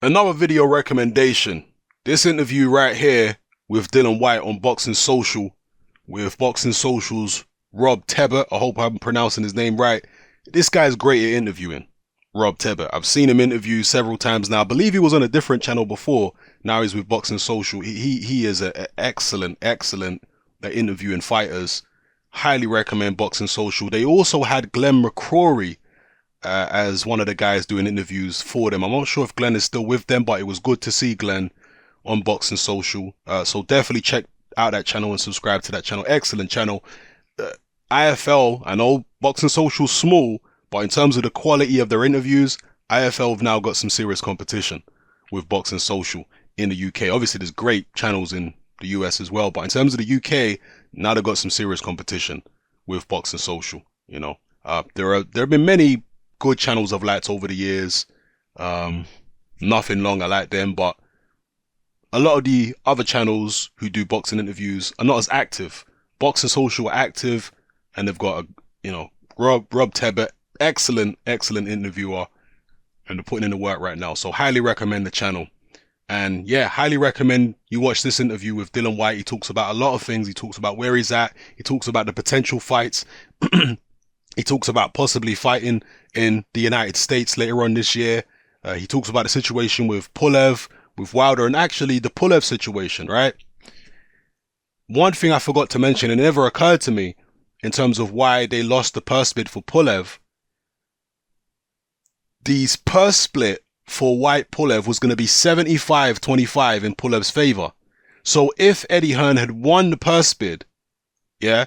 Another video recommendation. This interview right here with Dillian Whyte on Boxing Social, with Boxing Social's Rob Tebbert. I hope I'm pronouncing his name right. This guy's great at interviewing. Rob Tebbert. I've seen him interview several times now. I believe he was on a different channel before. Now he's with Boxing Social. He is an excellent at interviewing fighters. Highly recommend Boxing Social. They also had Glenn McCrory as one of the guys doing interviews for them. I'm not sure if Glenn is still with them, but it was good to see Glenn on Boxing Social. So definitely check out that channel and subscribe to that channel. Excellent channel. IFL, I know Boxing Social's small, but in terms of the quality of their interviews, IFL have now got some serious competition with Boxing Social in the UK. Obviously, there's great channels in the US as well, but in terms of the UK, now they've got some serious competition with Boxing Social. You know, there have been many good channels I've liked over the years. Nothing long, I like them, but a lot of the other channels who do boxing interviews are not as active. Boxing Social are active, and they've got Rob Tebbert, excellent interviewer, and they're putting in the work right now. So highly recommend the channel. And yeah, highly recommend you watch this interview with Dillian Whyte. He talks about a lot of things. He talks about where he's at. He talks about the potential fights. He talks about possibly fighting in the United States later on this year. He talks about the situation with Pulev, with Wilder, and actually the Pulev situation, right? One thing I forgot to mention, and it never occurred to me, in terms of why they lost the purse bid for Pulev. The purse split for Whyte Pulev was going to be 75-25 in Pulev's favor. So if Eddie Hearn had won the purse bid, yeah,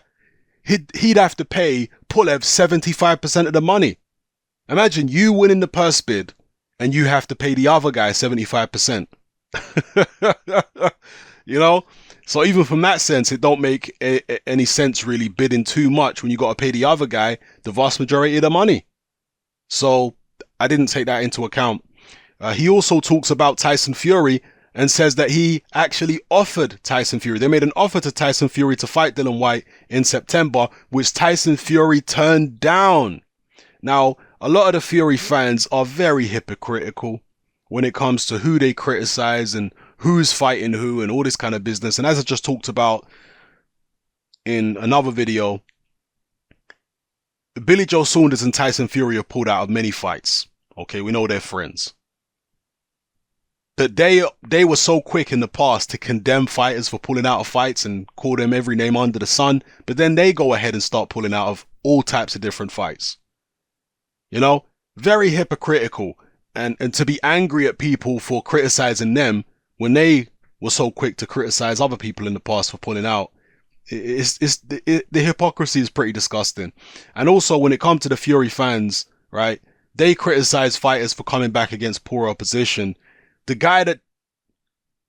he'd have to pay Pulev 75% of the money. Imagine you winning the purse bid and you have to pay the other guy 75%. You know? So even from that sense, it don't make any sense really bidding too much when you got to pay the other guy the vast majority of the money. So I didn't take that into account. He also talks about Tyson Fury and says that he actually offered Tyson Fury. They made an offer to Tyson Fury to fight Dillian Whyte in September, which Tyson Fury turned down. Now, a lot of the Fury fans are very hypocritical when it comes to who they criticize and who's fighting who and all this kind of business. And as I just talked about in another video, Billy Joe Saunders and Tyson Fury have pulled out of many fights. Okay, we know they're friends. That they were so quick in the past to condemn fighters for pulling out of fights and call them every name under the sun, but then they go ahead and start pulling out of all types of different fights. You know, very hypocritical, and to be angry at people for criticizing them when they were so quick to criticize other people in the past for pulling out. The hypocrisy is pretty disgusting. And also when it comes to the Fury fans, right, they criticize fighters for coming back against poor opposition. The guy that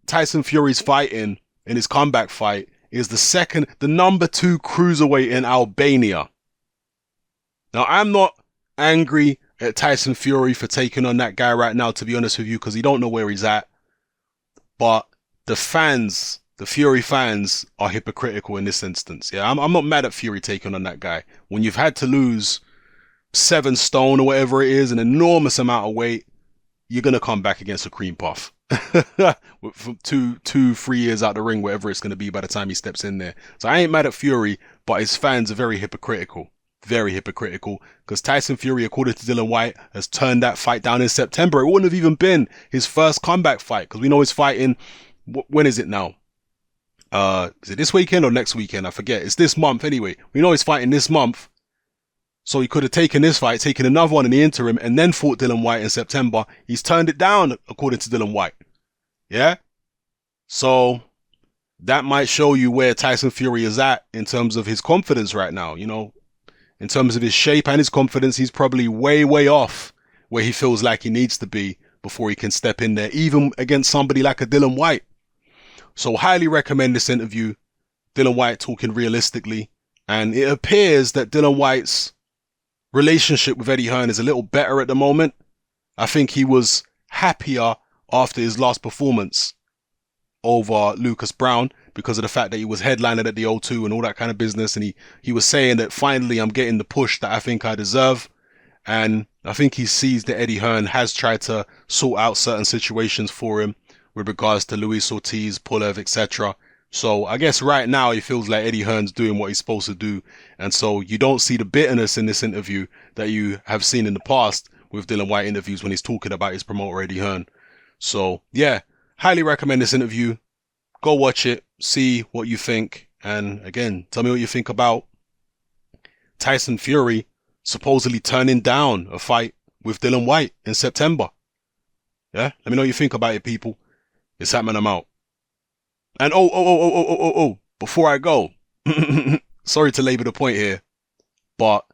Tyson Fury's fighting in his comeback fight is the number 2 cruiserweight in Albania. Now, I'm not angry at Tyson Fury for taking on that guy right now, to be honest with you, because he don't know where he's at. But the fans, the Fury fans, are hypocritical in this instance. Yeah, I'm not mad at Fury taking on that guy. When you've had to lose 7 stone or whatever it is, an enormous amount of weight, you're going to come back against a cream puff. From 2-3 years out the ring, whatever it's going to be by the time he steps in there. So I ain't mad at Fury, but his fans are very hypocritical. Very hypocritical. Because Tyson Fury, according to Dillian Whyte, has turned that fight down in September. It wouldn't have even been his first comeback fight. Because we know he's fighting, when is it now? Is it this weekend or next weekend? I forget. It's this month anyway. We know he's fighting this month. So he could have taken this fight, taken another one in the interim, and then fought Dillian Whyte in September. He's turned it down, according to Dillian Whyte. Yeah? So that might show you where Tyson Fury is at in terms of his confidence right now. You know, in terms of his shape and his confidence, he's probably way off where he feels like he needs to be before he can step in there, even against somebody like a Dillian Whyte. So highly recommend this interview. Dillian Whyte talking realistically. And it appears that Dillian Whyte's relationship with Eddie Hearn is a little better at the moment. I think he was happier after his last performance over Lucas Brown because of the fact that he was headlining at the O2 and all that kind of business. And he was saying that finally I'm getting the push that I think I deserve. And I think he sees that Eddie Hearn has tried to sort out certain situations for him with regards to Luis Ortiz, Pulev, etc. So I guess right now he feels like Eddie Hearn's doing what he's supposed to do. And so you don't see the bitterness in this interview that you have seen in the past with Dillian Whyte interviews when he's talking about his promoter Eddie Hearn. So yeah, highly recommend this interview. Go watch it, see what you think. And again, tell me what you think about Tyson Fury supposedly turning down a fight with Dillian Whyte in September. Yeah, let me know what you think about it, people. It's happening. I'm out. And before I go, sorry to labor the point here, but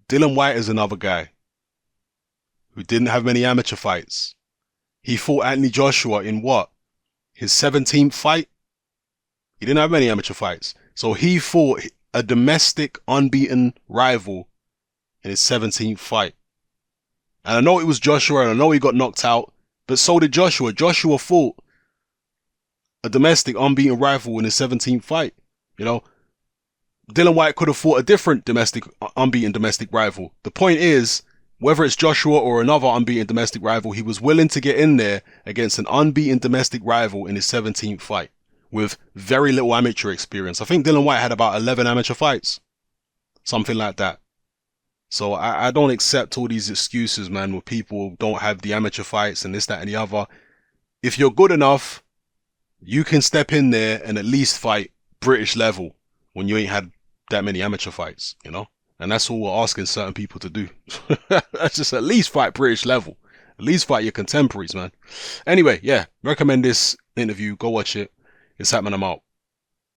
Dillian Whyte is another guy who didn't have many amateur fights. He fought Anthony Joshua in what? His 17th fight? He didn't have many amateur fights. So he fought a domestic unbeaten rival in his 17th fight. And I know it was Joshua, and I know he got knocked out, but so did Joshua. Joshua fought a domestic unbeaten rival in his 17th fight. You know, Dillian Whyte could have fought a different unbeaten domestic rival. The point is, whether it's Joshua or another unbeaten domestic rival, he was willing to get in there against an unbeaten domestic rival in his 17th fight with very little amateur experience. I think Dillian Whyte had about 11 amateur fights, something like that. So I don't accept all these excuses, man, where people don't have the amateur fights and this, that, and the other. If you're good enough, you can step in there and at least fight British level when you ain't had that many amateur fights, you know? And that's all we're asking certain people to do. That's just at least fight British level. At least fight your contemporaries, man. Anyway, yeah, recommend this interview. Go watch it. It's happening. I'm out.